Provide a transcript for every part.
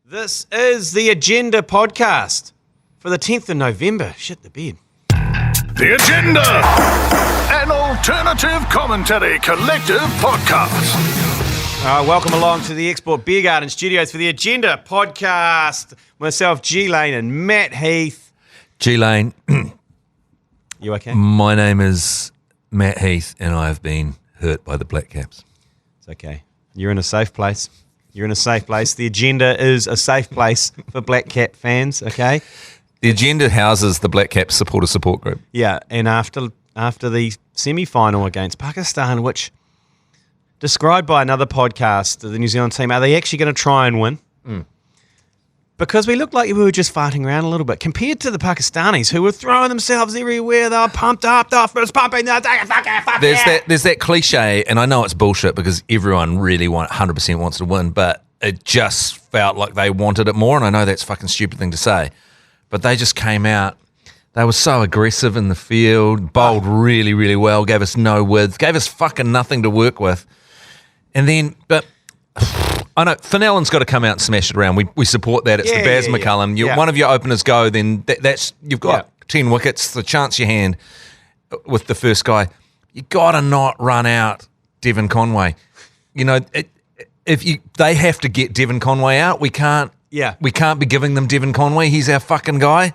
This is the Agenda podcast for the 10th of November. Shit the bed. The Agenda, an alternative commentary collective podcast. Welcome along to the Export Beer Garden Studios for the Agenda podcast. Myself, G Lane, and Matt Heath. G Lane. You okay? My name is Matt Heath, and I have been hurt by the Black Caps. It's okay. You're in a safe place. You're in a safe place. The Agenda is a safe place for Black Cap fans, okay? The Agenda houses the Black Caps supporter support group. Yeah, and after the semi-final against Pakistan, which described by another podcast, the New Zealand team, are they actually going to try and win? Because we looked like we were just farting around a little bit compared to the Pakistanis who were throwing themselves everywhere. They were pumped up, the first pumping, fuck There's that cliche, and I know it's bullshit because everyone really 100% wants to win, but it just felt like they wanted it more, and I know that's a fucking stupid thing to say, but they just came out. They were so aggressive in the field, bowled really, really well, gave us no width, gave us fucking nothing to work with. And then, but I know Finn Allen's got to come out and smash it around. We support that. It's the Baz McCullum. One of your openers go, then that's you've got 10 wickets, the chance your hand with the first guy. You got to not run out Devon Conway. You know, they have to get Devon Conway out. We can't. Yeah, we can't be giving them Devon Conway. He's our fucking guy.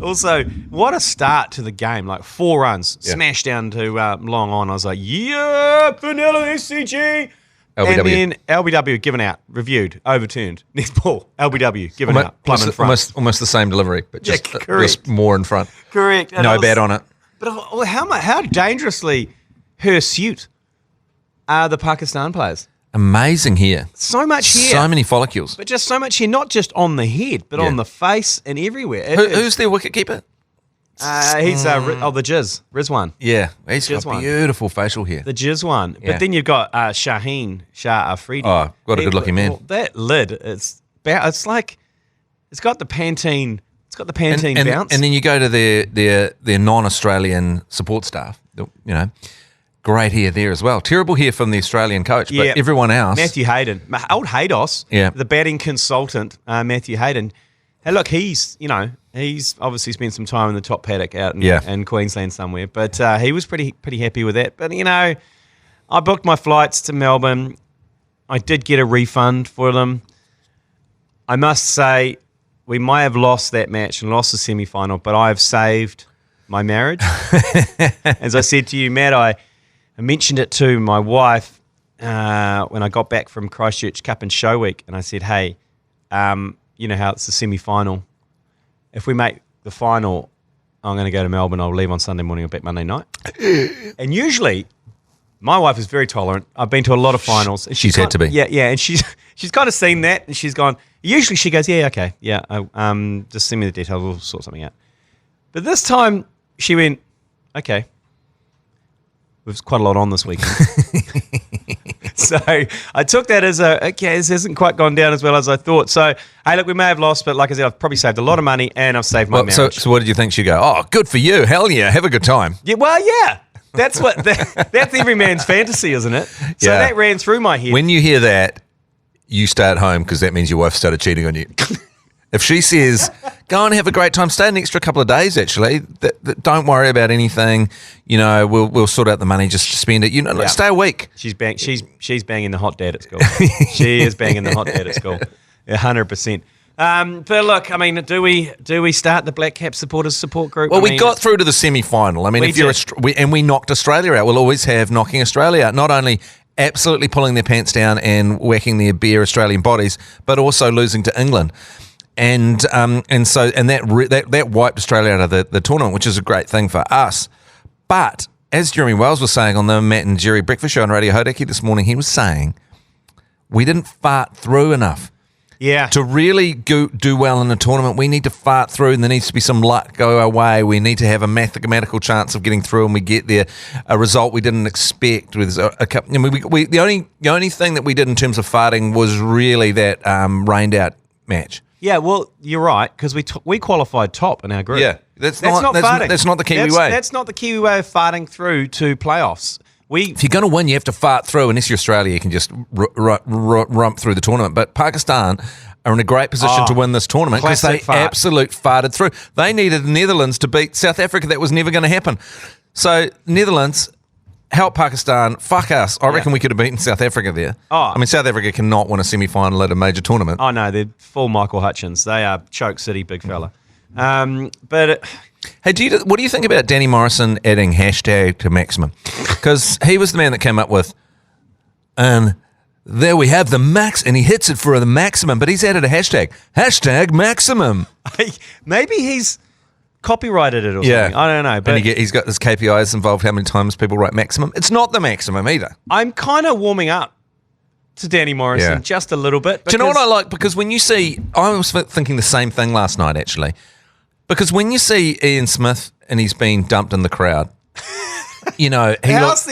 Also, what a start to the game. Like 4 runs, smashed down to long on. I was like, yeah, Vanilla SCG. LBW. And then LBW given out, reviewed, overturned. Next ball, LBW given out, plumb in front. Almost the same delivery, but just correct. More in front. Correct. And no bad on it. But how dangerously hirsute are the Pakistan players? Amazing here. So much here. So many follicles. But just so much here, not just on the head, but on the face and everywhere. Who's their wicketkeeper? He's the Rizwan. Yeah, he's got beautiful facial hair. The Jizwan. Yeah. But then you've got Shah Afridi. Oh, what a good-looking man. Well, that lid, it's like, it's got the Pantene, bounce. And then you go to their non-Australian support staff, great hair there as well. Terrible hair from the Australian coach, but everyone else. Matthew Hayden, old Haydos, the batting consultant, Matthew Hayden. Hey, look, he's obviously spent some time in the top paddock out in Queensland somewhere, but he was pretty happy with that. But, I booked my flights to Melbourne. I did get a refund for them. I must say, we might have lost that match and lost the semi-final, but I've saved my marriage. As I said to you, Matt, I mentioned it to my wife when I got back from Christchurch Cup and Show Week, and I said, hey, you know how it's the semi-final. If we make the final, I'm going to go to Melbourne. I'll leave on Sunday morning or back Monday night. And usually, my wife is very tolerant. I've been to a lot of finals. And she's had to be. Yeah, and she's kind of seen that, and she's gone. Usually she goes, yeah, okay, yeah. Just send me the details. We'll sort something out. But this time she went, okay. There's quite a lot on this weekend. So I took that as this hasn't quite gone down as well as I thought. So, hey, look, we may have lost, but like I said, I've probably saved a lot of money and I've saved my marriage. So what did you think she'd go? Oh, good for you. Hell yeah. Have a good time. Yeah, well, yeah. That's that's every man's fantasy, isn't it? So that ran through my head. When you hear that, you stay at home because that means your wife started cheating on you. If she says, go and have a great time, stay an extra couple of days, actually. Don't worry about anything. We'll sort out the money, just spend it. Stay a week. She's banging the hot dad at school. She is banging the hot dad at school. 100%. But look, I mean, do we start the Black Cap supporters support group? Well, we got through to the semi-final. I mean, we knocked Australia out. We'll always have knocking Australia out. Not only absolutely pulling their pants down and whacking their bare Australian bodies, but also losing to England. And that wiped Australia out of the tournament, which is a great thing for us. But as Jeremy Wells was saying on the Matt and Jerry Breakfast Show on Radio Hodaki this morning, he was saying we didn't fart through enough. Yeah. To really do well in the tournament, we need to fart through, and there needs to be some luck go our way. We need to have a mathematical chance of getting through, and we get there. A result we didn't expect with a couple. I mean, the only thing that we did in terms of farting was really that rained out match. Yeah, well, you're right, because we qualified top in our group. Yeah, that's not farting. That's not the Kiwi way. That's not the Kiwi way of farting through to playoffs. If you're going to win, you have to fart through. Unless you're Australia, you can just rump through the tournament. But Pakistan are in a great position to win this tournament because they absolute farted through. They needed the Netherlands to beat South Africa. That was never going to happen. So Netherlands help Pakistan. Fuck us. I reckon we could have beaten South Africa there. I mean, South Africa cannot win a semi-final at a major tournament. Oh, no, they're full Michael Hutchins. They are choke city, big fella. But... Hey, what do you think about Danny Morrison adding hashtag to maximum? Because he was the man that came up with, and there we have the max, and he hits it for the maximum, but he's added a hashtag maximum. Maybe he's copyrighted it or something. I don't know. But and he's got his KPIs involved, how many times people write maximum. It's not the maximum either. I'm kind of warming up to Danny Morrison just a little bit. Do you know what I like? Because when you see, I was thinking the same thing last night, actually. Because when you see Ian Smith and he's been dumped in the crowd, you know, he looks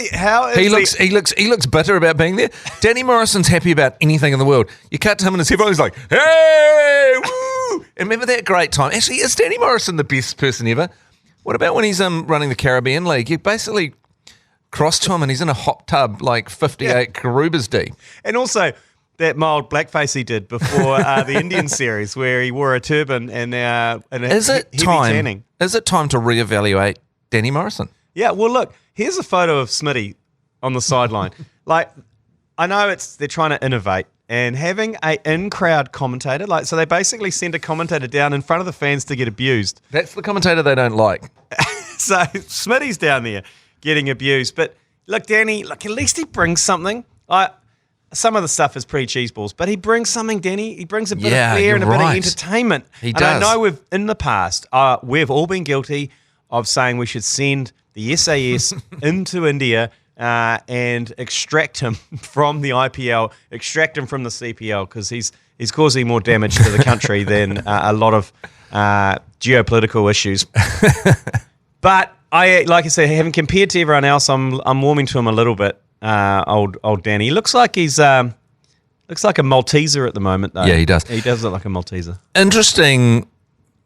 bitter about being there. Danny Morrison's happy about anything in the world. You cut to him and his headphones like, hey, woo! And remember that great time? Actually, is Danny Morrison the best person ever? What about when he's running the Caribbean League? You basically cross to him and he's in a hot tub like 58 Karubas deep. And also that mild blackface he did before the Indian series where he wore a turban and is it time to reevaluate Danny Morrison? Yeah, well, look, here's a photo of Smitty on the sideline. Like, I know they're trying to innovate and having a in-crowd commentator, like, so they basically send a commentator down in front of the fans to get abused. That's the commentator they don't like. So Smitty's down there getting abused. But look, Danny, at least he brings something. Some of the stuff is pretty cheeseballs, but he brings something, Danny. He brings a bit of flair and a bit of entertainment. He does. And I know in the past, we've all been guilty of saying we should send the SAS into India and extract him from the IPL, extract him from the CPL, because he's causing more damage to the country than a lot of geopolitical issues. But like I said, having compared to everyone else, I'm warming to him a little bit. Old Danny. He looks like he's looks like a Malteser at the moment, though. Yeah, he does. He does look like a Malteser. Interesting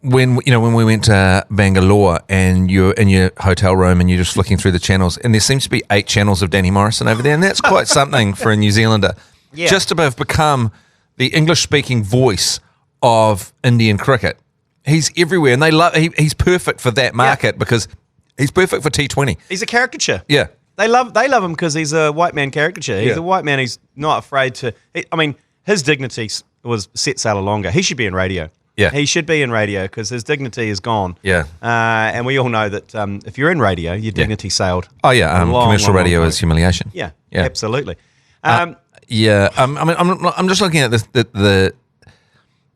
when we went to Bangalore and you're in your hotel room and you're just flicking through the channels and there seems to be 8 channels of Danny Morrison over there, and that's quite something for a New Zealander. Yeah. Just to have become the English-speaking voice of Indian cricket. He's everywhere, and they love. He's perfect for that market because he's perfect for T20. He's a caricature. Yeah. They love him because he's a white man caricature. He's a white man who's not afraid to... his dignity was set sail longer. He should be in radio. Yeah. He should be in radio because his dignity is gone. Yeah. And we all know that if you're in radio, your dignity sailed. Oh, yeah. Commercial radio is humiliation. Yeah. Absolutely. I'm just looking at this.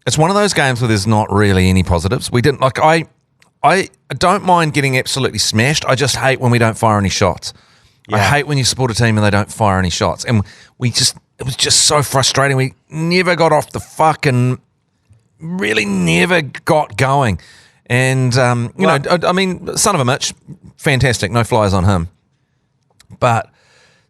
It's one of those games where there's not really any positives. We didn't... I don't mind getting absolutely smashed. I just hate when we don't fire any shots. Yeah. I hate when you support a team and they don't fire any shots. And it was just so frustrating. We never got off the fucking, really never got going. And, son of a Mitch, fantastic. No flies on him. But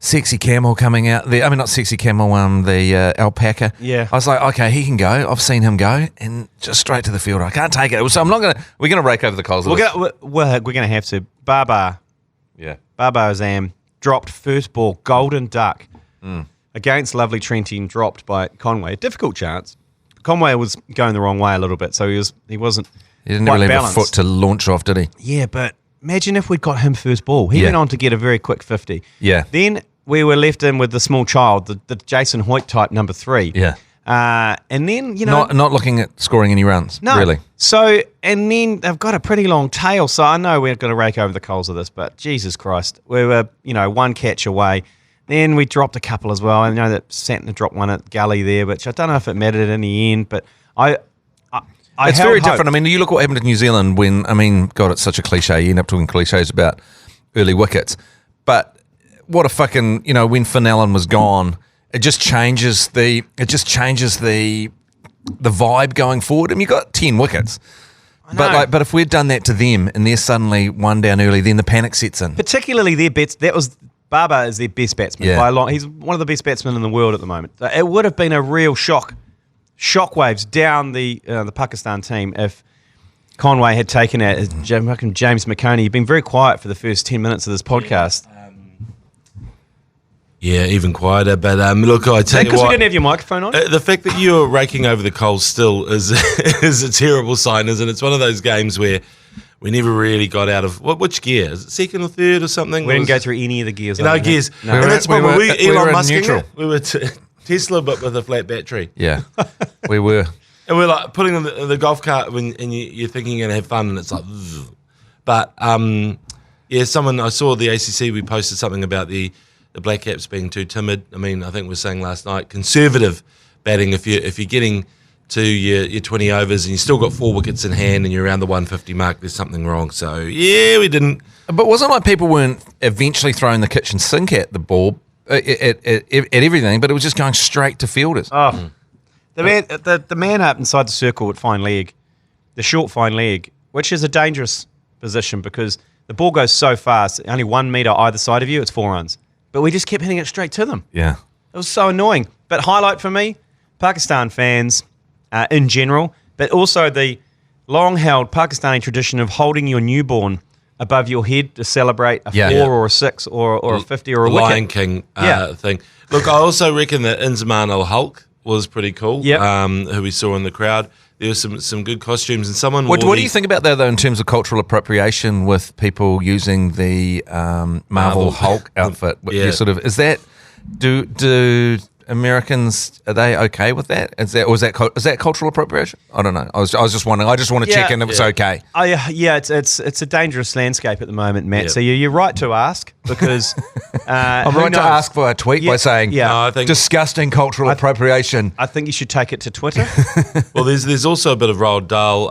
Sexy Camel coming out there. I mean, not Sexy Camel, the alpaca. Yeah. I was like, okay, he can go. I've seen him go. And just straight to the field. I can't take it. So we're going to rake over the coals of this. We're going to have to. Baba. Yeah. Baba Azam dropped first ball, golden duck, against lovely Trentin, dropped by Conway. A difficult chance. Conway was going the wrong way a little bit, so he wasn't. He didn't really have a foot to launch off, did he? Yeah, but imagine if we'd got him first ball. He went on to get a very quick 50. Yeah. Then we were left in with the small child, the Jason Hoyt type number 3. Yeah. And then, not looking at scoring any runs, really. So, and then they've got a pretty long tail, so I know we're going to rake over the coals of this, but Jesus Christ, we were, one catch away. Then we dropped a couple as well. I know that Santner dropped one at Gully there, which I don't know if it mattered in the end, but it's very different. I mean, you look what happened to New Zealand when, God, it's such a cliche. You end up talking cliches about early wickets. But what a fucking, when Finn Allen was gone, it just changes the vibe going forward. I mean, you got 10 wickets. But if we'd done that to them and they're suddenly one down early, then the panic sets in. Particularly their bets. Baba is their best batsman by a long. He's one of the best batsmen in the world at the moment. It would have been a real shockwaves down the Pakistan team if Conway had taken out James McOnie. You've been very quiet for the first 10 minutes of this podcast. Yeah, even quieter. But look, I tell you because what, we didn't have your microphone on. The fact that you're raking over the coals still is is a terrible sign, isn't it? It's one of those games where we never really got out of which gear? Is it second or third or something? We didn't go through any of the gears. No gears. No. And that's why we Elon in Musk neutral. we were Tesla, but with a flat battery. Yeah, we were. And we're like putting on the golf cart and you're thinking you're going to have fun, and it's like, zzz. But I saw the ACC. We posted something about the Black Caps being too timid. I mean, I think we were saying last night, conservative batting. If you're getting to your 20 overs and you still got 4 wickets in hand and you're around the 150 mark, there's something wrong. So yeah, we didn't. But wasn't like people weren't eventually throwing the kitchen sink at the ball at everything, but it was just going straight to fielders. Oh, the man up inside the circle at fine leg, the short fine leg, which is a dangerous position because the ball goes so fast, only 1 metre either side of you, it's 4 runs. But we just kept hitting it straight to them. Yeah. It was so annoying. But highlight for me, Pakistan fans in general, but also the long-held Pakistani tradition of holding your newborn above your head to celebrate a 4 or a 6 or a 50 or a wicket. Lion King thing. Look, I also reckon that Inzamam al-Hulk was pretty cool, who we saw in the crowd. There were some good costumes, and someone. What do you think about that though, in terms of cultural appropriation with people using the Marvel Hulk outfit? Yeah. Is that do Americans, are they okay with that? Is that cultural appropriation? I don't know. I was just wondering. I just want to check in if it's okay. It's a dangerous landscape at the moment, Matt. So you're right to ask because I'm right to ask for a tweet by saying, No, I think disgusting cultural appropriation. I think you should take it to Twitter. Well, there's also a bit of Roald Dahl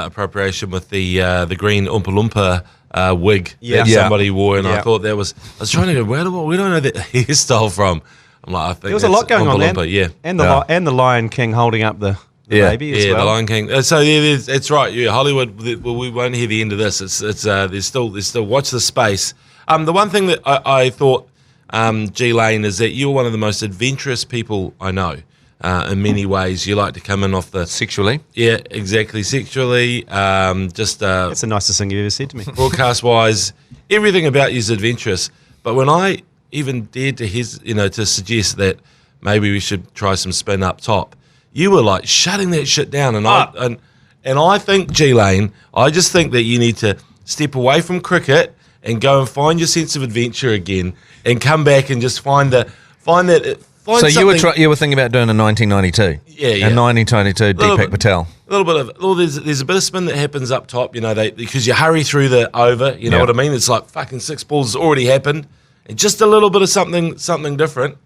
appropriation with the green Oompa Loompa wig that somebody wore, and I thought I was trying to go, where do I know that hairstyle from? I'm like, I think there was a lot going on there. And the Lion King holding up the baby as well. The Lion King. So it's right. Yeah, Hollywood. We won't hear the end of this. It's there's still watch the space. The one thing that I thought, G Lane, is that you're one of the most adventurous people I know. In many ways, you like to come in off the sexually. Yeah, exactly. Sexually. That's the nicest thing you've ever said to me. Broadcast wise, everything about you is adventurous. But when I even dared to suggest that maybe we should try some spin up top, you were like shutting that shit down, and I think, G Lane, I just think that you need to step away from cricket and go and find your sense of adventure again, and come back and just find that. So you were thinking about doing a 1992, a 1992 Deepak Patel. A little bit of there's a bit of spin that happens up top, because you hurry through the over, you know what I mean? It's like fucking 6 balls has already happened. And just a little bit of something different.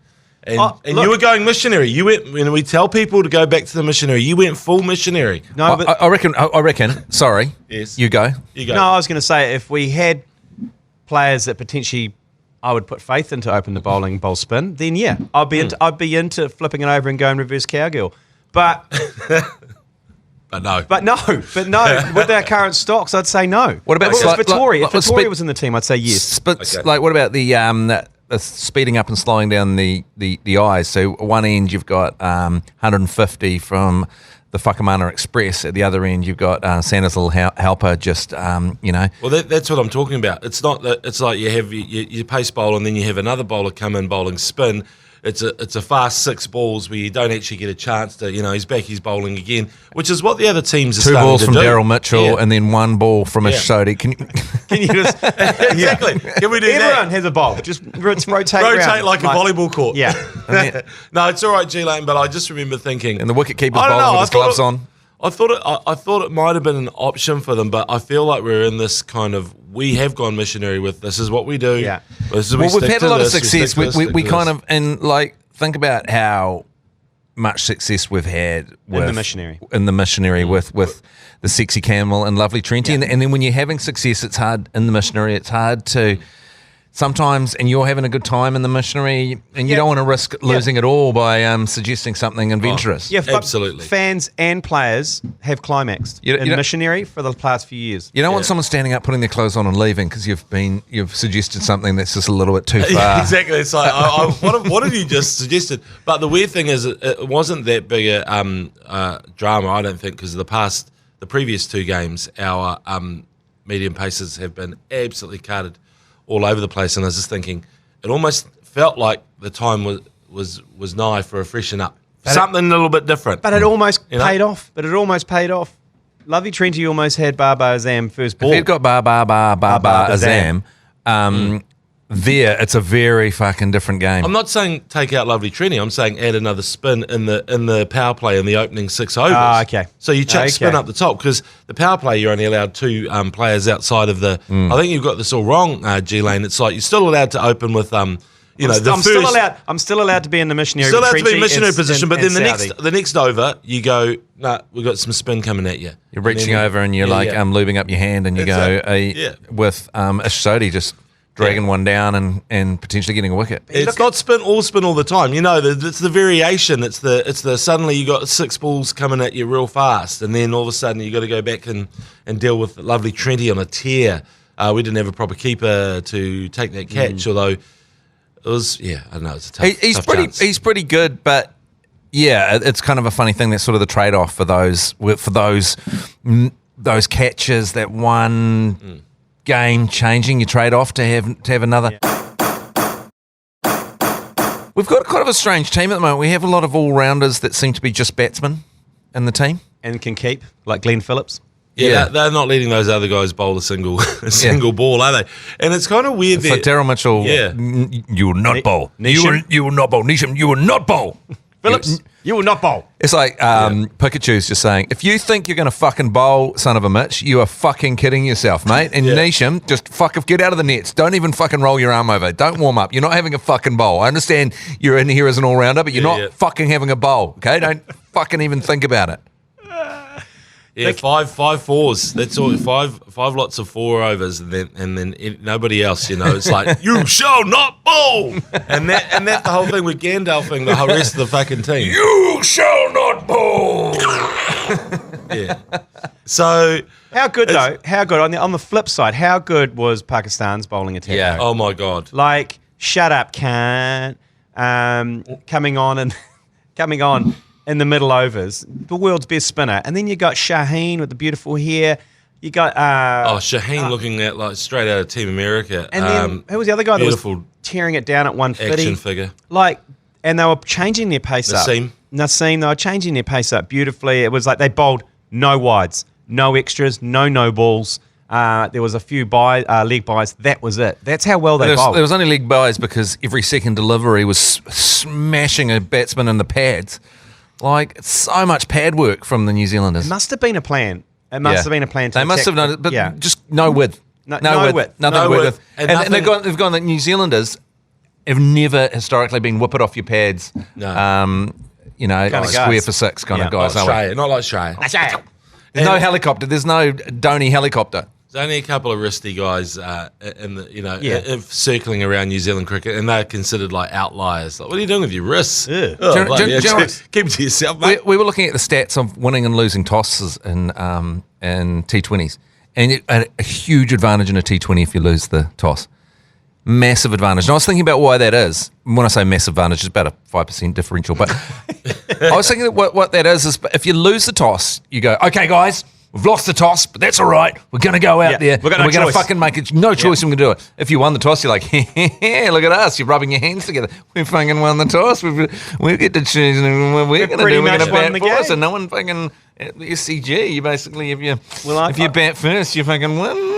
And you were going missionary. You went, when we tell people to go back to the missionary, you went full missionary. No, but I reckon. Sorry. Yes. You go. No, I was going to say, if we had players that potentially I would put faith into open the bowling bowl spin, then I'd be into flipping it over and going reverse cowgirl. But no. With our current stocks, I'd say no. What about if Vittori was in the team, I'd say yes. Like, what about the speeding up and slowing down the eyes? So one end you've got 150 from the Whakamana Express. At the other end you've got Santa's little helper. Just Well, that's what I'm talking about. It's not that. It's like you have your pace bowl, and then you have another bowler come in bowling spin. It's a fast 6 balls where you don't actually get a chance to, he's back, he's bowling again, which is what the other teams are starting to do. 2 balls from Daryl Mitchell and then 1 ball from Ish Sodhi. Can you just exactly? Can we do that? Everyone has a bowl. Just rotate around. Like a volleyball court. Yeah. No, it's all right, G Lane. But I just remember thinking, and the wicketkeeper's bowling with his gloves on. I thought it might have been an option for them, but I feel like we're in this kind of, we have gone missionary with this is what we do. Yeah. We've had a lot of success. We kind of, and like, think about how much success we've had with in the missionary with the sexy camel and lovely Trenty, and then when you're having success, it's hard in the missionary. It's hard to. Sometimes, and you're having a good time in the missionary, and you don't want to risk losing it all by suggesting something adventurous. Yeah, absolutely. Fans and players have climaxed in missionary for the past few years. You don't want someone standing up, putting their clothes on, and leaving because you've suggested something that's just a little bit too far. Yeah, exactly. It's like, what have you just suggested? But the weird thing is, it wasn't that big a drama, I don't think, because the previous 2 games, our medium paces have been absolutely carded all over the place, and I was just thinking, it almost felt like the time was nigh for a freshen up. Something a little bit different. But it almost paid off. Lovey Trenti almost had Baba Azam first ball. If he'd got Baba Azam, it's a very fucking different game. I'm not saying take out Lovely Trenti. I'm saying add another spin in the power play in the opening 6 overs. Okay. So you chuck spin up the top because the power play you're only allowed 2 players outside of the. I think you've got this all wrong, G Lane. It's like you're still allowed to open with I'm still allowed to be in the missionary. Still allowed to be in missionary position, but then Saudi. the next over you go. Nah, we've got some spin coming at you. You're reaching over and you're lubing up your hand, and you with Ashodi just dragging one down and potentially getting a wicket. It's not spin all the time. You know, it's the variation. It's the suddenly you got 6 balls coming at you real fast, and then all of a sudden you got to go back and deal with Lovely Trenti on a tear. We didn't have a proper keeper to take that catch, although. It was, I don't know. It's a tough chance. He's pretty good, but it's kind of a funny thing. That's sort of the trade-off for those catches. That one game changing. You trade off to have another. Yeah. We've got kind of a strange team at the moment. We have a lot of all-rounders that seem to be just batsmen in the team and can keep, like Glenn Phillips. Yeah, they're not letting those other guys bowl a single ball, are they? And it's kind of weird. It's like Daryl Mitchell. Yeah, you will not bowl. You will not bowl. Neesham, you will not bowl. Phillips, you will not bowl. It's like Pikachu's just saying, if you think you're going to fucking bowl, son of a Mitch, you are fucking kidding yourself, mate. And Neesham, just get out of the nets. Don't even fucking roll your arm over. Don't warm up. You're not having a fucking bowl. I understand you're in here as an all-rounder, but you're not fucking having a bowl, okay? Don't fucking even think about it. Yeah, five fours. That's all. Five lots of 4 overs, and then nobody else. You know, it's like you shall not bowl, and that's the whole thing with Gandalfing the whole rest of the fucking team. You shall not bowl. Yeah. So how good though? How good on the flip side? How good was Pakistan's bowling attack? Yeah. Oh my God. Like shut up, Khan. Coming on. In the middle overs, the world's best spinner. And then you got Shaheen with the beautiful hair. You got... Shaheen looking at like straight out of Team America. And then, who was the other guy that was tearing it down at 150? Action figure. And they were changing their pace up. Naseem, they were changing their pace up beautifully. It was like they bowled no wides, no extras, no balls. There was a few leg buys. That was it. That's how well they bowled. There was only leg buys because every second delivery was smashing a batsman in the pads. Like, it's so much pad work from the New Zealanders. It must have been a plan. They must have known it, but just no width. No width. Nothing width. And they've gone that New Zealanders have never historically been whip it off your pads. No. Square for 6 kind of guys. Not like Australia. There's no helicopter. There's no Dhoni helicopter. There's only a couple of wristy guys circling around New Zealand cricket, and they're considered like outliers. Like, what are you doing with your wrists? Yeah. Keep it to yourself, mate. We were looking at the stats of winning and losing tosses in T20s, and a huge advantage in a T20 if you lose the toss. Massive advantage. And I was thinking about why that is. When I say massive advantage, it's about a 5% differential. But I was thinking that what that is if you lose the toss, you go, okay, guys, we've lost the toss, but that's all right. We're going to go out there. We're going to fucking make it. No choice. We're going to do it. If you won the toss, you're like, look at us. You're rubbing your hands together. We fucking won the toss. We get to choose. We're going to do. We're going to bat first, and no one fucking at the SCG. You basically, if you bat first, you fucking win.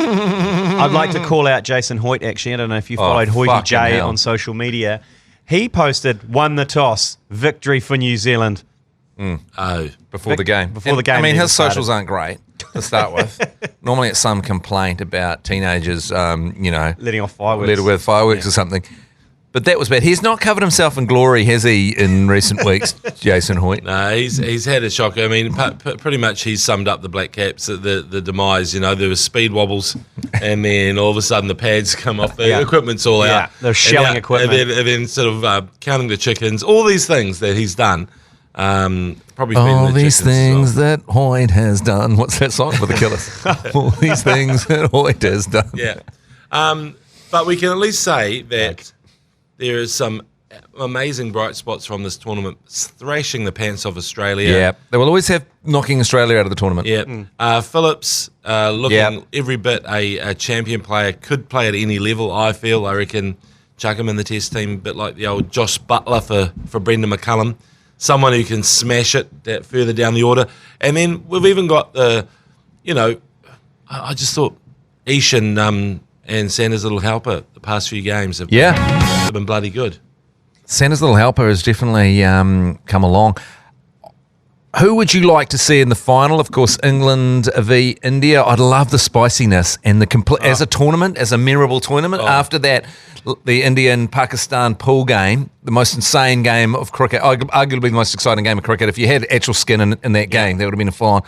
I'd like to call out Jason Hoyt. Actually, I don't know if you followed Hoyty J on social media. He posted, "Won the toss, victory for New Zealand." Before the game. I mean, his socials aren't great to start with. Normally it's some complaint about teenagers, letting off fireworks. With fireworks or something. But that was bad. He's not covered himself in glory, has he, in recent weeks, Jason Hoyt? No, he's had a shock. I mean, pretty much he's summed up the Black Caps, the demise. You know, there was speed wobbles, and then all of a sudden the pads come off, the equipment's all out. They're shelling equipment. And then sort of counting the chickens, all these things that he's done. Probably all these things that Hoyt has done. What's that song with the Killers? All these things that Hoyt has done. Yeah. But we can at least say that there is some amazing bright spots from this tournament, thrashing the pants off Australia. Yeah, they will always have knocking Australia out of the tournament. Yeah. Phillips looking every bit a champion player, could play at any level, I feel. I reckon chuck him in the Test team, a bit like the old Josh Butler for Brendan McCullum, someone who can smash it that further down the order. And then we've even got I just thought Ish and Santa's little helper the past few games have been bloody good. Santa's little helper has definitely come along. Who would you like to see in the final? Of course, England v India. I'd love the spiciness and the as a tournament, as a memorable tournament. After that, the India and Pakistan pool game, the most insane game of cricket, arguably the most exciting game of cricket. If you had actual skin in that game, that would have been a fun.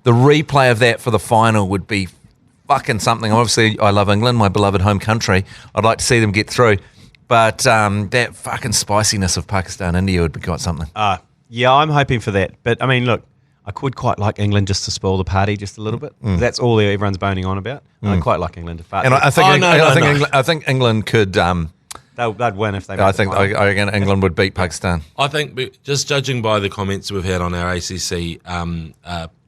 The replay of that for the final would be fucking something. Obviously, I love England, my beloved home country. I'd like to see them get through. But that fucking spiciness of Pakistan-India would be quite something. Yeah, I'm hoping for that. But, I mean, look, I could quite like England just to spoil the party just a little bit. That's all everyone's boning on about. I quite like England to fart. And I think England could... They'd win if they made I think England would beat Pakistan. I think just judging by the comments we've had on our ACC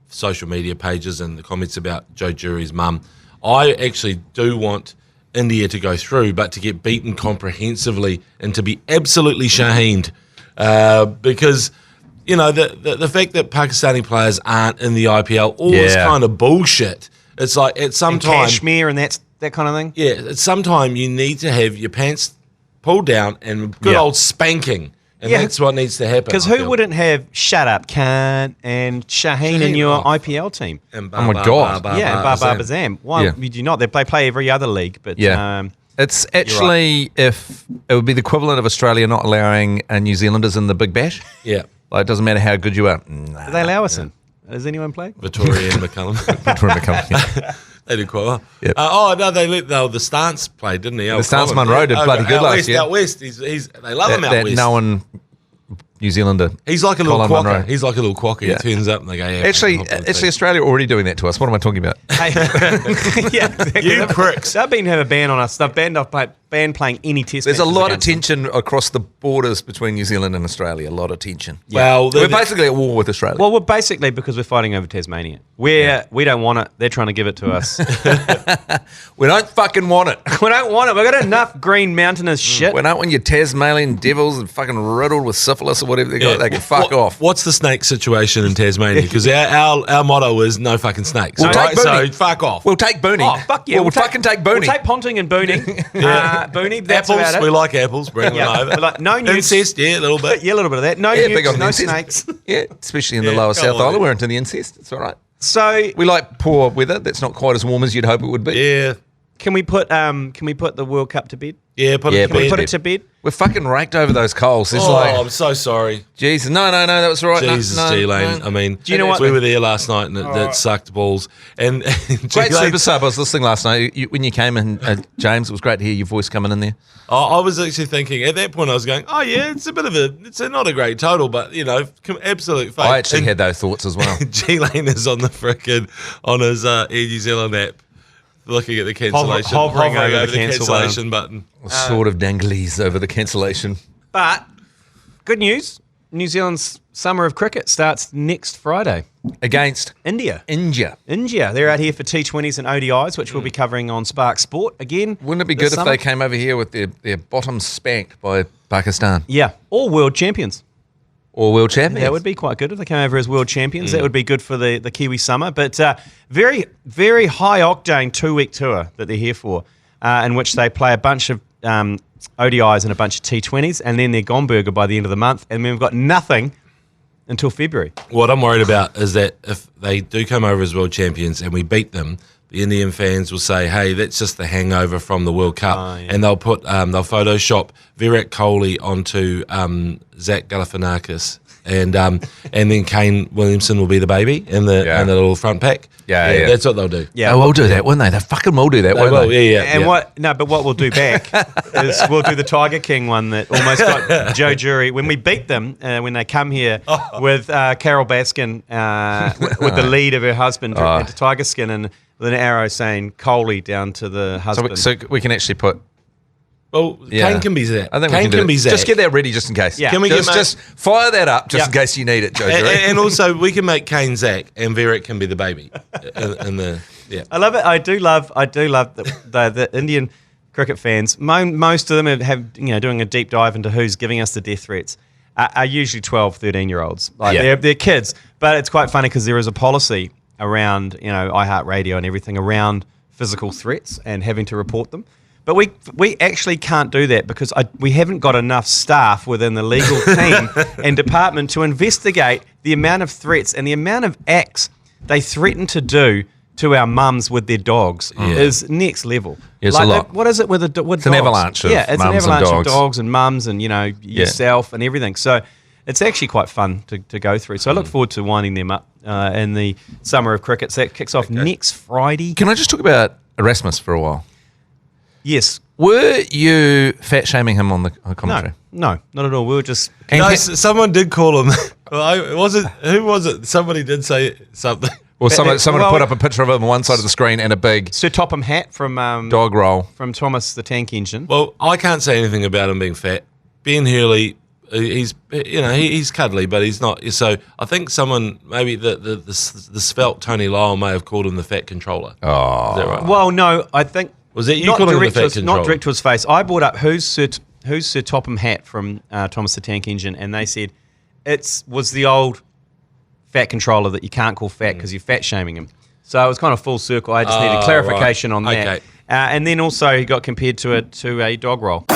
social media pages and the comments about Joe Jury's mum, I actually do want India to go through, but to get beaten comprehensively and to be absolutely shahened. Because... the fact that Pakistani players aren't in the IPL, all this kind of bullshit. It's like at some time... Kashmir and that kind of thing? Yeah, at some time you need to have your pants pulled down and good old spanking. And that's what needs to happen. Because who wouldn't have Shut Up Khan and Shaheen in your IPL team? And Oh my God. Babar Bazam. Why would you not? They play every other league, but... It's actually, if it would be the equivalent of Australia not allowing New Zealanders in the Big Bash. Yeah. Like, it doesn't matter how good you are. Nah. Do they allow us in? Does anyone play? Victoria and McCullum. They did quite well. Yep. They let the Stance play, didn't he? The Stance Munro did bloody good last year. Out west, they love him out west. No one... New Zealander. He's like a little Colin quokka. Munro. He's like a little quokka. He turns up and they go, Actually, Australia are already doing that to us. What am I talking about? Exactly. You pricks. They've been having a ban on us. They've banned playing any test There's a matches lot of against them. tension across the borders between New Zealand and Australia. A lot of tension. Well, we're basically at war with Australia. Well, we're basically because we're fighting over Tasmania. We don't want it. They're trying to give it to us. We don't fucking want it. We don't want it. We've got enough green mountainous shit. We don't want your Tasmanian devils and fucking riddled with syphilis or whatever they got. They can fuck off. What's the snake situation in Tasmania? Because our motto is no fucking snakes. We'll take so Booney. fuck off. We'll take Booney. Oh, fuck yeah. We'll fucking take Booney. We'll take Ponting and Booning. Boonie, that's apples, about it. we like apples. Bring them over. Like, no newts. Incest, a little bit. Yeah, a little bit of that. No big on newts, no incest. snakes. Yeah, especially in the lower South Island. We're into the incest. It's all right. So We like poor weather. That's not quite as warm as you'd hope it would be. Yeah. can we put the World Cup to bed? Yeah, Can we put it to bed? We're fucking raked over those coals. It's I'm so sorry. Jesus, no, that was all right. Jesus, G Lane. No. I mean, Do you know what? we were there last night and it sucked balls. And Great super sub. I was listening last night. When you came in, James, it was great to hear your voice coming in there. I was actually thinking at that point. I was going, "Oh yeah, it's not a great total, but absolute fake." I actually had those thoughts as well. G Lane is on his Air New Zealand app, looking at the cancellation, hovering over the cancellation button. Sort of danglies over the cancellation. But good news, New Zealand's summer of cricket starts next Friday. Against India. India. They're out here for T20s and ODIs, which we'll be covering on Spark Sport again. Wouldn't it be good if they came over here with their bottoms spanked by Pakistan? Yeah, or world champions. Or world champions? That would be quite good if they came over as world champions. That would be good for the Kiwi summer. But very, very high octane 2-week tour that they're here for, in which they play a bunch of ODIs and a bunch of T20s, and then they're gone burger by the end of the month, and then we've got nothing until February. What I'm worried about is that if they do come over as world champions and we beat them, the Indian fans will say, "Hey, that's just the hangover from the World Cup," and they'll put they'll Photoshop Virat Kohli onto Zach Galifianakis, and then Kane Williamson will be the baby in the little front pack. Yeah. That's what they'll do. Yeah, they will do that, won't they? They fucking will do that, won't they? Yeah. And what we'll do back is we'll do the Tiger King one that almost got Joe Jury when we beat them when they come here with Carol Baskin with the lead of her husband into tiger skin and with an arrow saying Kohli down to the husband. So we can actually put. Well, Kane can be Zach. I think Kane can be Zach. Just get that ready just in case. Yeah. Can we just fire that up just in case you need it, Joe? and also, we can make Kane Zach and Virat can be the baby. I love it. I do love the Indian. cricket fans, most of them have doing a deep dive into who's giving us the death threats, are usually 12, 13-year-olds. They're kids. But it's quite funny because there is a policy around, iHeartRadio and everything around physical threats and having to report them. But we actually can't do that because we haven't got enough staff within the legal team and department to investigate the amount of threats and the amount of acts they threaten to do to our mums with their dogs is next level. It's a lot. What is it with dogs? It's an avalanche of it's an mums avalanche and of dogs and mums and yourself and everything. So it's actually quite fun to go through. So I look forward to winding them up in the summer of cricket. So that kicks off next Friday. Can I just talk about Erasmus for a while? Yes. Were you fat shaming him on the commentary? No, not at all. We were just... Someone did call him. Who was it? Somebody did say something. Or someone put up a picture of him on one side of the screen and a big Sir Topham Hatt from dog roll from Thomas the Tank Engine. Well, I can't say anything about him being fat. Ben Hurley, he's cuddly, but he's not. So I think someone, maybe the svelte Tony Lyle may have called him the fat controller. Oh, is that right? Well, no, I think was that you calling him the fat controller? Not direct to his face. I brought up who's Sir Topham Hatt from Thomas the Tank Engine, and they said was the old fat controller that you can't call fat because you're fat shaming him. So it was kind of full circle. I just needed clarification on that. Okay. And then also he got compared to a dog roll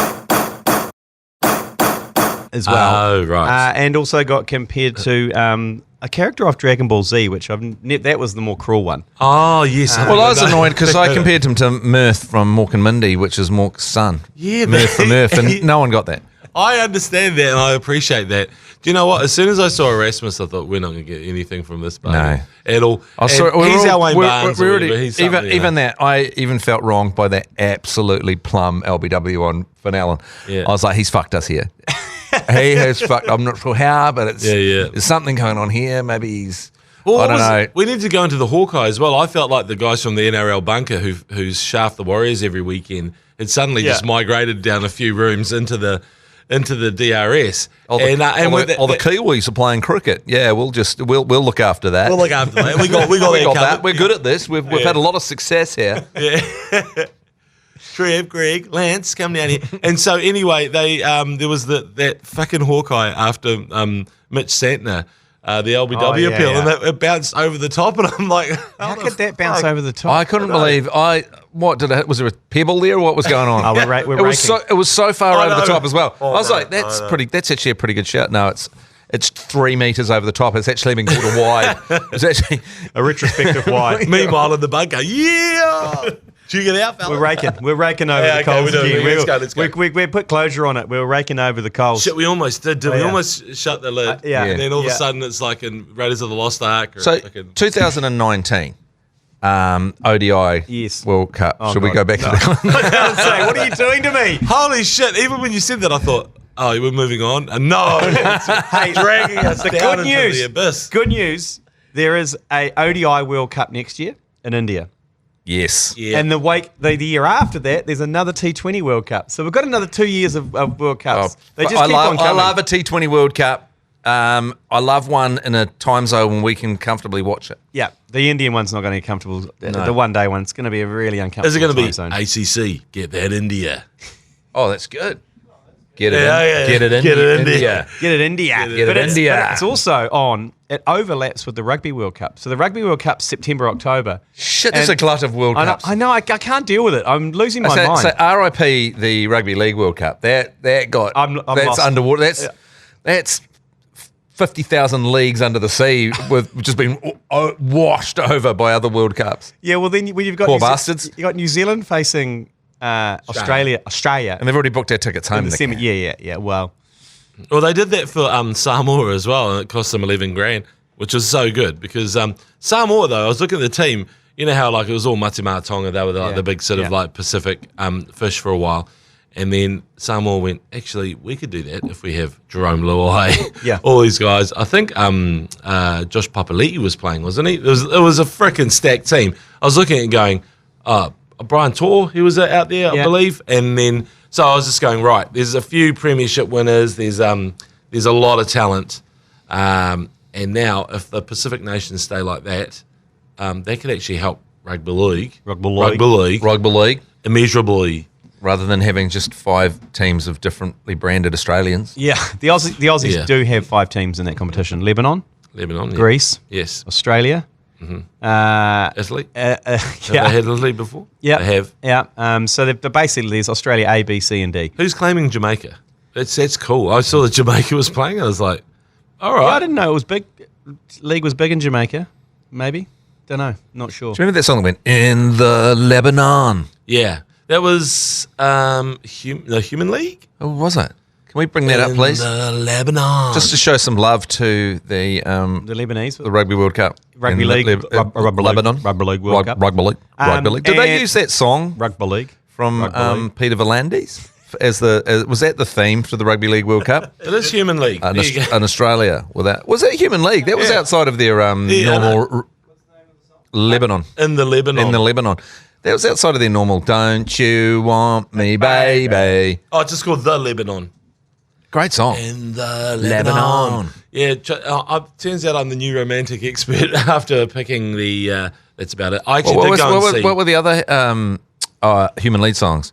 as well. Oh, right. And also got compared to a character off Dragon Ball Z, which that was the more cruel one. Oh, yes. Well, I was annoyed because I compared him to Mirth from Mork and Mindy, which is Mork's son. Yeah, Mirth from Mirth, and no one got that. I understand that and I appreciate that. Do you know what? As soon as I saw Erasmus, I thought we're not going to get anything from this baby at all. He's our Wayne Barnes. Even that, I even felt wronged by that absolutely plum LBW on Finn Allen. Yeah. I was like, he's fucked us here. He has fucked. I'm not sure how, but there's something going on here. Maybe he's. Well, I don't know. We need to go into the Hawkeye as well. I felt like the guys from the NRL bunker who's shaft the Warriors every weekend had suddenly just migrated down a few rooms into the DRS. All the Kiwis are playing cricket. Yeah, we'll look after that. We'll look after that. We got that. We're good at this. We've had a lot of success here. Yeah. Trev, Greg, Lance, come down here. And so anyway, they there was that fucking Hawkeye after Mitch Santner. The LBW appeal, and it bounced over the top, and I'm like, how could that bounce over the top? I couldn't believe. Was there a pebble there, or what was going on? It was so far over the top as well. I was like, that's actually a pretty good shot. No, it's 3 meters over the top. It's actually been called a wide. It's actually a retrospective wide. Meanwhile, in the bunker, Check it out, fella. We're raking over the coals again. Let's go. We put closure on it. We were raking over the coals. Shit, we almost did. We almost shut the lid? And then all of a sudden it's like in Raiders of the Lost Ark. 2019 ODI World Cup. Should we go back to that? I was going to say, what are you doing to me? Holy shit. Even when you said that, I thought, oh, we're moving on. And no. Hey, dragging us down into the abyss. Good news. There is a ODI World Cup next year in India. Yes. Yeah. And the year after that, there's another T20 World Cup. So we've got another 2 years of World Cups. They just keep on coming. I love a T20 World Cup. I love one in a time zone when we can comfortably watch it. Yeah. The Indian one's not going to be comfortable. No. The one-day one, it's going to be a really uncomfortable Is it going to be zone. ACC? Get that India. Oh, that's good. Get it in. Get it in. Get it India. Get it India. Get it India. But it's also on. It overlaps with the Rugby World Cup. So the Rugby World Cup's September, October. Shit, there's a glut of World Cups. I know. I can't deal with it. I'm losing my mind. So RIP the Rugby League World Cup. That's lost. Underwater. That's 50,000 leagues under the sea with just been washed over by other World Cups. Yeah. Well, then you've got bastards. You got New Zealand facing Australia, and they've already booked their tickets home. Yeah. Well, they did that for Samoa as well, and it cost them $11,000, which was so good because Samoa, though, I was looking at the team. You know how like it was all Matimata Tonga, they were the big sort of like Pacific fish for a while, and then Samoa went, actually, we could do that if we have Jerome Luai, all these guys. I think Josh Papali'i was playing, wasn't he? It was a freaking stacked team. I was looking at it and going, Brian Tor, he was out there, I believe, and then. So I was just going, right, there's a few premiership winners, there's a lot of talent, and now if the Pacific nations stay like that, they could actually help rugby league immeasurably. rather than having just 5 teams of differently branded Australians. Yeah, the Aussies do have 5 teams in that competition. Lebanon, Greece, yes, Australia, Italy. Have they had Italy before? Yeah, they have. Yeah. So basically, there's Australia A, B, C, and D. Who's claiming Jamaica? That's cool. I saw that Jamaica was playing. I was like, all right. Yeah, I didn't know it was big. League was big in Jamaica. Maybe. Don't know. Not sure. Do you remember that song that went, In the Lebanon? Yeah. That was the Human League? Oh, was it? Can we bring that up, please? In the Lebanon. Just to show some love to the Lebanese. the Rugby World Cup. Rugby League. Lebanon. Rugby League World Cup. Rugby League. Did they use that song Rugby League from Peter Volandis? Was that the theme for the Rugby League World Cup? It is Human League. In Australia. Was that Human League? That was outside of their normal Lebanon. In the Lebanon. That was outside of their normal. Don't you want me, baby? Oh, it's just called The Lebanon. Great song. In the Lebanon. Yeah, turns out I'm the new romantic expert after picking the. That's about it. I actually did go and see. What were the other Human League songs?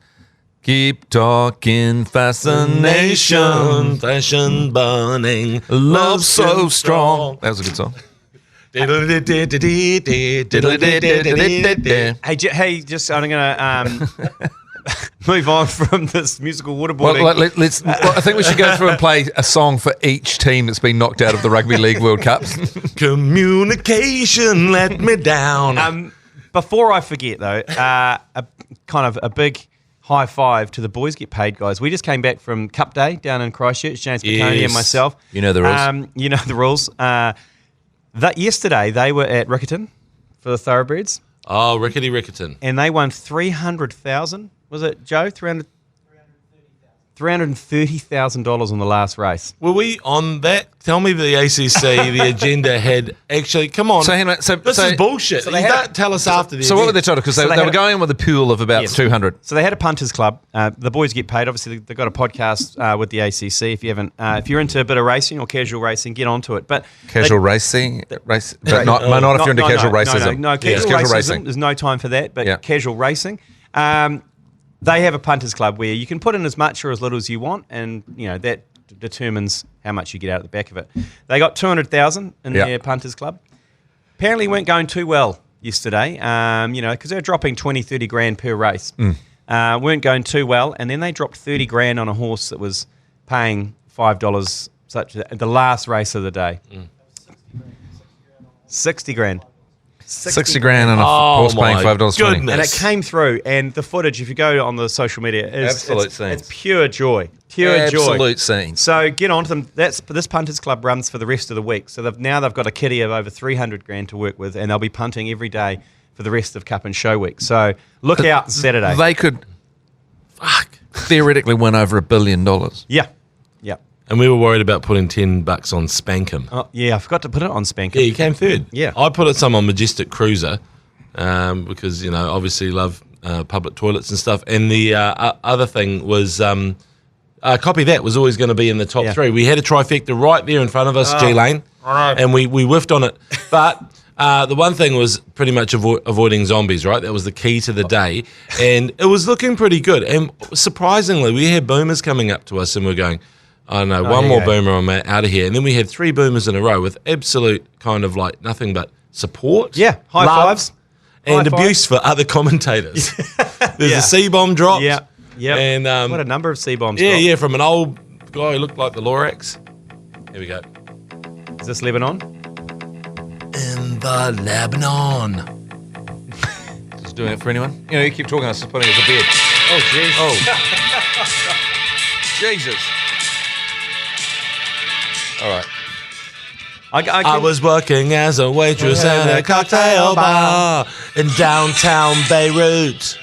Keep talking, fascination, fashion burning, love so strong. That was a good song. Hey, just I'm gonna move on from this musical waterboarding. I think we should go through and play a song for each team that's been knocked out of the Rugby League World Cup. Communication let me down. Before I forget, though, a big high five to the Boys Get Paid guys. We just came back from Cup Day down in Christchurch, James McOnie and myself. You know the rules. You know the rules. That yesterday they were at Riccarton for the Thoroughbreds. Oh, Riccarton. And they won 300,000. Was it, Joe? $330,000 on the last race. Were we on that? Tell me the ACC, the agenda had actually, come on. This is bullshit. So you don't tell us after the So what were they told? Because they were going with a pool of about 200. So they had a punters club. The Boys Get Paid. Obviously, they've got a podcast with the ACC. If you haven't, if you're into a bit of racing or casual racing, get onto it. But racing, but not if you're into casual racism. No, casual racing. There's no time for that. But casual racing. They have a punters club where you can put in as much or as little as you want, and that determines how much you get out of the back of it. They got 200,000 in their punters club. Apparently, weren't going too well yesterday. Because they're dropping 20, 30 grand per race. Weren't going too well, and then they dropped 30 grand on a horse that was paying $5. Such the last race of the day. 60 grand. 60 grand on a horse paying $5.20. And it came through, and the footage, if you go on the social media, it's pure joy. Absolute scene. So get on to them. This punters club runs for the rest of the week. So they've got a kitty of over 300 grand to work with, and they'll be punting every day for the rest of Cup and Show Week. So look out Saturday. They could theoretically win over $1 billion. Yeah. And we were worried about putting $10 on Spankum. Oh, yeah, I forgot to put it on Spankum. Yeah, you came third. Yeah. I put some on Majestic Cruiser because, obviously love public toilets and stuff. And the other thing was Copy That was always going to be in the top 3. We had a trifecta right there in front of us, G Lane, and we whiffed on it. But the one thing was pretty much avoiding zombies, right? That was the key to the day. And it was looking pretty good. And surprisingly, we had boomers coming up to us and we're going, I don't know, one more boomer, I'm out of here. And then we had 3 boomers in a row with absolute kind of like nothing but support. Yeah, high fives. And abuse for other commentators. There's a C-bomb dropped. Yeah. And what a number of C-bombs. Yeah, from an old guy who looked like the Lorax. Here we go. Is this Lebanon? In the Lebanon. Just doing it for anyone? You keep talking, I was just putting it as a bed. Oh, jeez. Oh. Jesus. All right. I was working as a waitress at a cocktail bar in downtown Beirut.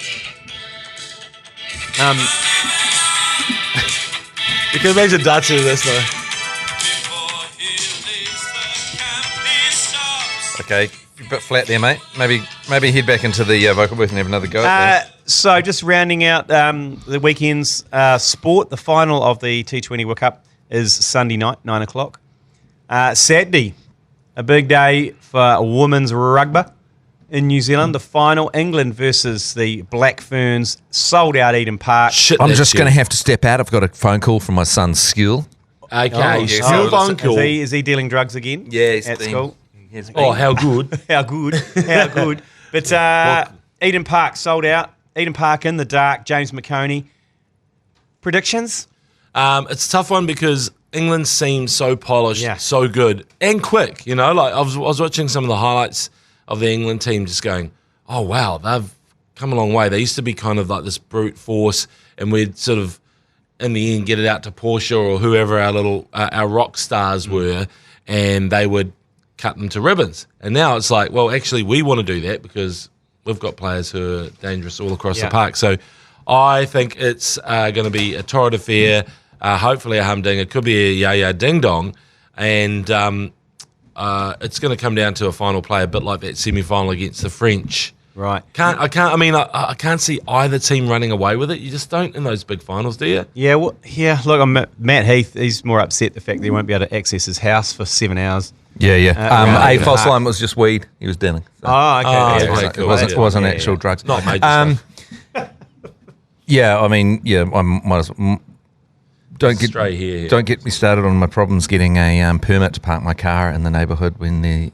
You can imagine dancing to this though. Okay, a bit flat there, mate. Maybe head back into the vocal booth and have another go at that. So just rounding out the weekend's sport, the final of the T20 World Cup is Sunday night, 9 o'clock. Saturday, a big day for women's rugby. in New Zealand, the final, England versus the Black Ferns, sold out Eden Park. Shit, I'm just going to have to step out. I've got a phone call from my son's school. Okay, yes. uncle. Is he dealing drugs again? Yeah, he's at been- school. Oh, how good. How good. How good. But Eden Park sold out. Eden Park in the dark. James McOnie. Predictions? It's a tough one because England seems so polished, so good, and quick. You know, like I was watching some of the highlights of the England team, just going, "Oh wow, they've come a long way." They used to be kind of like this brute force, and we'd sort of, in the end, get it out to Portia or whoever our little our rock stars were, and they would cut them to ribbons. And now it's like, well, actually, we want to do that because we've got players who are dangerous all across the park. So I think it's going to be a torrid affair. Hopefully a humdinger. It could be a ya-ya ding-dong. And it's going to come down to a final play, a bit like that semi-final against the French. Right. I can't see either team running away with it. You just don't in those big finals, do you? Yeah, well, look, I'm Matt Heath. He's more upset the fact that he won't be able to access his house for 7 hours. A false line was just weed he was dealing. So. Oh, okay. It wasn't actual drugs. Not major stuff. I might as well. Don't get me started on my problems getting a permit to park my car in the neighbourhood when the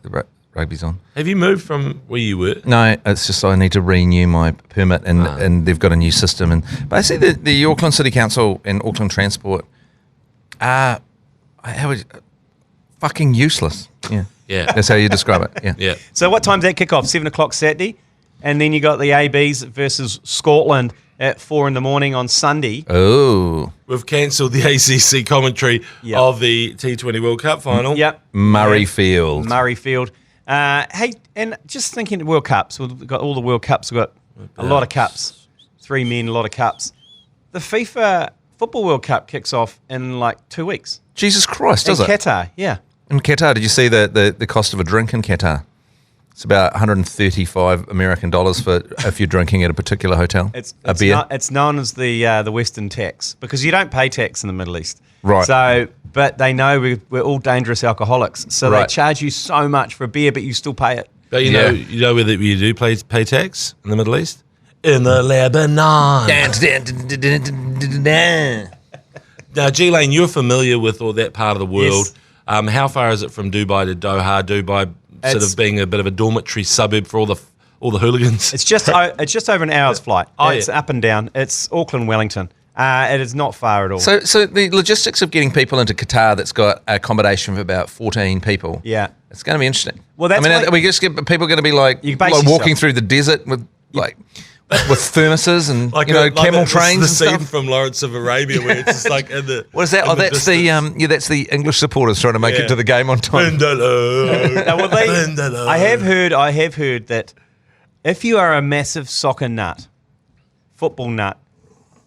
rugby's on. Have you moved from where you were? No, it's just I need to renew my permit, and they've got a new system. And basically, the Auckland City Council and Auckland Transport are fucking useless. Yeah. That's how you describe it. Yeah. So what time's that kick off? 7 o'clock Saturday? And then you got the ABs versus Scotland at 4 a.m. on Sunday. Oh. We've cancelled the ACC commentary of the T20 World Cup final. Yep. Murrayfield. Hey, and just thinking World Cups, we've got all the World Cups, we've got a lot of cups. 3 men, a lot of cups. The FIFA Football World Cup kicks off in like 2 weeks. Jesus Christ, does in it? Qatar, yeah. In Qatar, did you see the cost of a drink in Qatar? It's about $135 American for if you're drinking at a particular hotel. It's beer. It's known as the Western tax because you don't pay tax in the Middle East. Right. So, but they know we're all dangerous alcoholics, so they charge you so much for a beer, but you still pay it. But you know where you do pay tax in the Middle East? In the Lebanon. Now, G Lane, you're familiar with all that part of the world. Yes. How far is it from Dubai to Doha? Dubai sort of being a bit of a dormitory suburb for all the hooligans. It's just over an hour's flight. It's up and down. It's Auckland, Wellington. It is not far at all. So the logistics of getting people into Qatar that's got accommodation for about 14 people. Yeah, it's going to be interesting. Well, that's are we just get people going to be like walking through the desert with with thermoses and camel trains. The scene stuff from Lawrence of Arabia where it's just like in the. What is that? That's that's the English supporters trying to make it to the game on time. I have heard that if you are a massive soccer nut, football nut,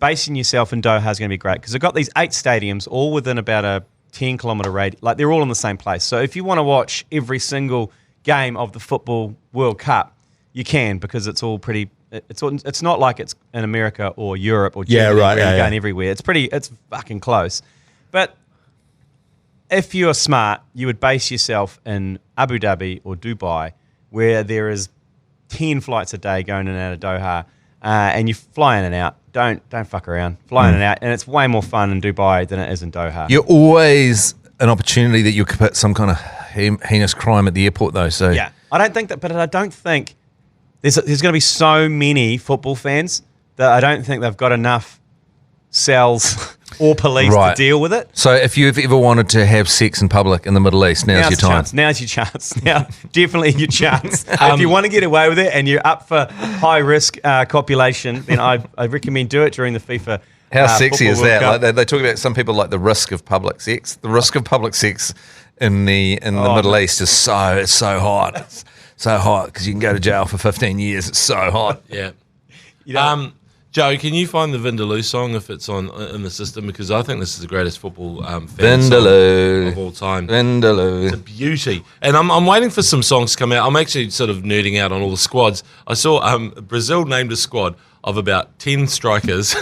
basing yourself in Doha is going to be great because they've got these 8 stadiums all within about a 10-kilometre radius. Like they're all in the same place. So if you want to watch every single game of the Football World Cup, you can because it's all pretty. It's not like it's in America or Europe or Germany where you're going everywhere. It's fucking close. But if you're smart, you would base yourself in Abu Dhabi or Dubai where there is 10 flights a day going in and out of Doha and you fly in and out. Don't fuck around. Fly in and out. And it's way more fun in Dubai than it is in Doha. You're always an opportunity that you could put some kind of heinous crime at the airport though. So yeah, I don't think there's going to be so many football fans that I don't think they've got enough cells or police to deal with it. So if you've ever wanted to have sex in public in the Middle East, now's your time. Now's your chance. Now, definitely your chance. If you want to get away with it and you're up for high-risk copulation, then I recommend do it during the FIFA How sexy is that? Like they talk about some people like the risk of public sex. The risk of public sex in the Middle East is so hot. It's so hot because you can go to jail for 15 years. It's so hot. Yeah. Joe, can you find the Vindaloo song if it's on in the system? Because I think this is the greatest football fan song of all time. Vindaloo. It's a beauty. And I'm waiting for some songs to come out. I'm actually sort of nerding out on all the squads. I saw Brazil named a squad. of about 10 strikers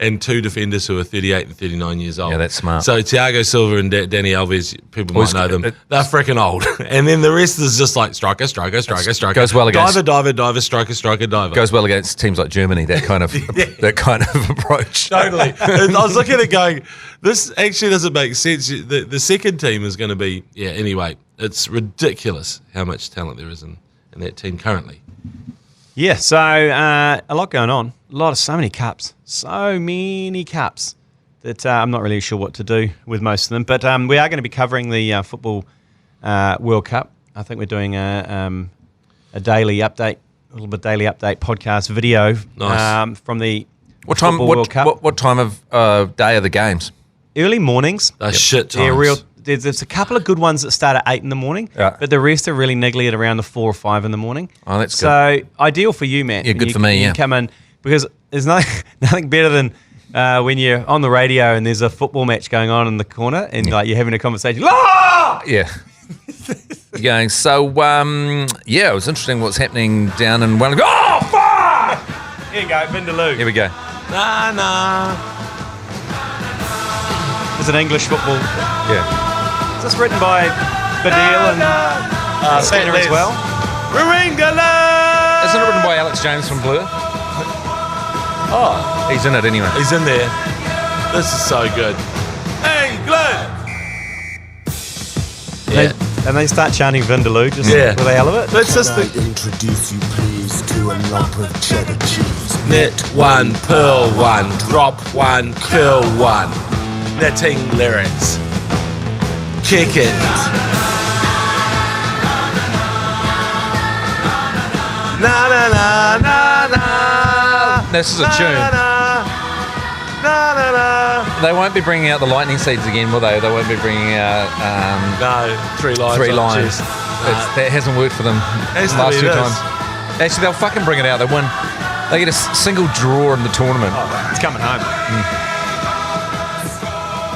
and 2 defenders who are 38 and 39 years old. Yeah, that's smart. So Thiago Silva and Danny Alves, people might know them. They're freaking old. And then the rest is just like striker. Goes well against diver, striker, diver. Goes well against teams like Germany, that kind of that kind of approach. Totally. I was looking at it going, this actually doesn't make sense. The second team is going to be, anyway, it's ridiculous how much talent there is in that team currently. Yeah, so a lot going on. So many cups that I'm not really sure what to do with most of them. But we are going to be covering the Football World Cup. I think we're doing a daily update, podcast video from the Football World Cup. What time of day are the games? Early mornings. Shit times. There's a couple of good ones that start at 8 in the morning, but the rest are really niggly at around the 4 or 5 in the morning. Oh, that's good. So ideal for you, Matt. Yeah, good for me, You come in, because there's nothing better than when you're on the radio and there's a football match going on in the corner and like you're having a conversation. Ah! Yeah. You're going, so, it was interesting what's happening down in Wellington. Oh, fuck! Here you go, Vindaloo. Here we go. Nah. It's an English football. Yeah. Is this written by Badil and Santa as well? Isn't it written by Alex James from Blur? Oh, He's in it anyway. he's in there. This is so good. England! And they start chanting Vindaloo just Yeah. for the hell of it. Let's just Can I introduce you please to a lump of cheddar cheese? net one, pearl one, drop one, curl one. Netting lyrics. Kick it. Na na na na na. This is a tune. Na. They won't be bringing out the lightning seeds again, will they? They won't be bringing out No, 3 lines. 3 on lines. chest. That hasn't worked for them Has to last be 2 this. times. Actually, they'll fucking bring it out. They win. They get a single draw in the tournament. It's coming home.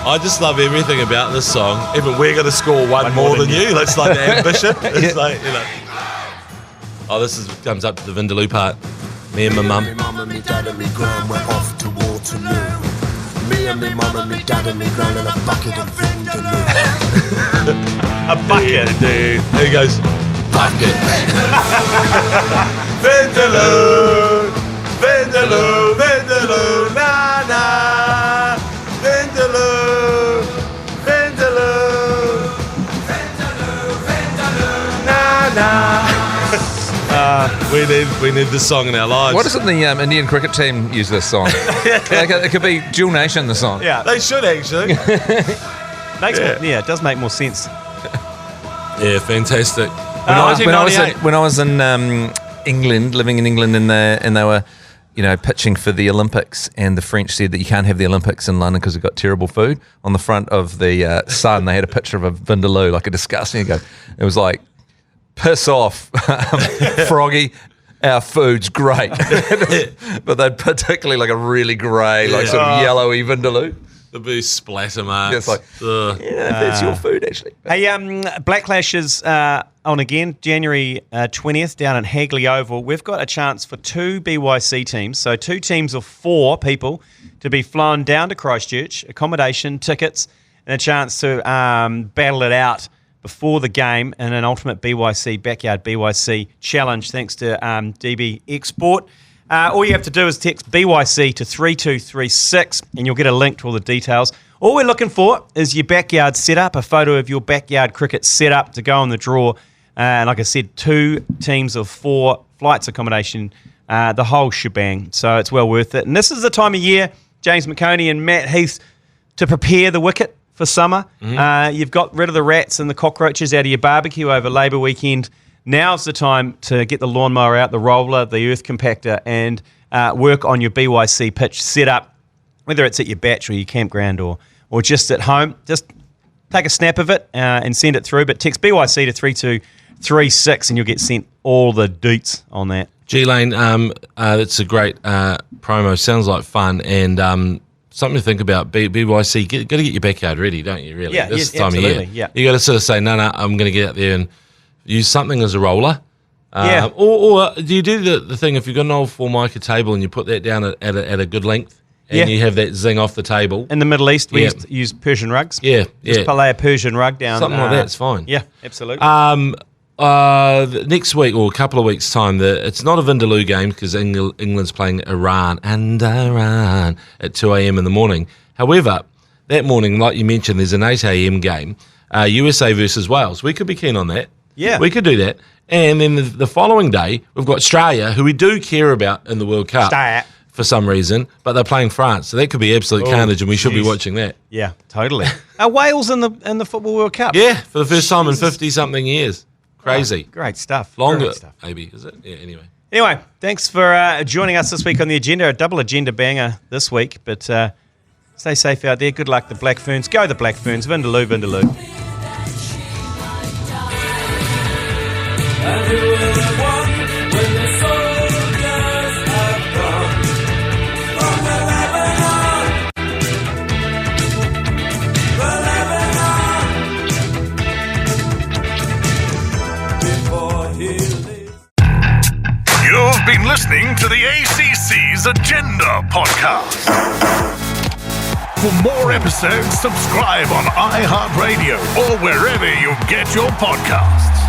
I just love everything about this song. Even we're going to score one more than you. That's like the ambition. It's like, Oh, comes up to the Vindaloo part. Me and my mum. Me mum and me dad and me gran went off to Waterloo. Me and me mum and me dad and me gran and a bucket of Vindaloo. A bucket. Dude. There he goes. Bucket. Vindaloo. Vindaloo. Vindaloo. Na na. Vindaloo. Vindaloo. Vindaloo. Vindaloo. Na na. We need this song in our lives. Why doesn't the Indian cricket team use this song? It could be Dual Nation, the song. Yeah, They should actually. it does make more sense. Yeah, fantastic. When I was in England, living in England, and they were, pitching for the Olympics, and the French said that you can't have the Olympics in London because we've got terrible food. On the front of the Sun, they had a picture of a Vindaloo, like a disgusting. It was like, piss off, Froggy. Our food's great, but they'd particularly like a really grey, like sort of yellowy Vindaloo. The blue splatter marks. Yeah, it's like, that's your food, actually. Hey, Blacklash is on again, January 20th down at Hagley Oval. We've got a chance for 2 BYC teams, so 2 teams of 4 people to be flown down to Christchurch, accommodation, tickets, and a chance to battle it out before the game in an ultimate backyard BYC challenge, thanks to DB Export. All you have to do is text BYC to 3236 and you'll get a link to all the details. All we're looking for is your backyard setup, a photo of your backyard cricket setup to go on the draw. And like I said, 2 teams of 4, flights, accommodation, the whole shebang. So it's well worth it. And this is the time of year, James McOnie and Matt Heath, to prepare the wicket for summer. You've got rid of the rats and the cockroaches out of your barbecue over Labour weekend. Now's the time to get the lawnmower out, the roller, the earth compactor, and work on your BYC pitch setup, whether it's at your batch or your campground or just at home. Just take a snap of it and send it through, but text BYC to 3236 and you'll get sent all the deets on that. G Lane, it's a great promo. Sounds like fun and something to think about. BYC, got to get your backyard ready, don't you? Really, Yeah, this yes, time of year. absolutely, yeah. You got to sort of say, no, I'm going to get out there and use something as a roller. Or do you do the thing if you've got an old Formica table and you put that down at a good length and you have that zing off the table? In the Middle East, we used to use Persian rugs. Just lay a Persian rug down. Something like that's fine. Yeah, absolutely. Next week or a couple of weeks' time, it's not a Vindaloo game because England's playing Iran at 2 a.m. in the morning. However, that morning, like you mentioned, there's an 8 a.m. game, USA versus Wales. We could be keen on that. Yeah. We could do that. And then the following day, we've got Australia, who we do care about in the World Cup for some reason, but they're playing France. So that could be absolute carnage, and we should be watching that. Yeah, totally. Are Wales in the Football World Cup? Yeah, for the first time in 50-something years. Crazy. Oh, great stuff. Longer, great stuff. maybe, is it? Yeah, anyway. Anyway, thanks for joining us this week on The Agenda. A double agenda banger this week, but stay safe out there. Good luck, the Black Ferns. Go the Black Ferns. Vindaloo, Vindaloo. You've been listening to the ACC's Agenda podcast. For more episodes, subscribe on iHeartRadio or wherever you get your podcasts.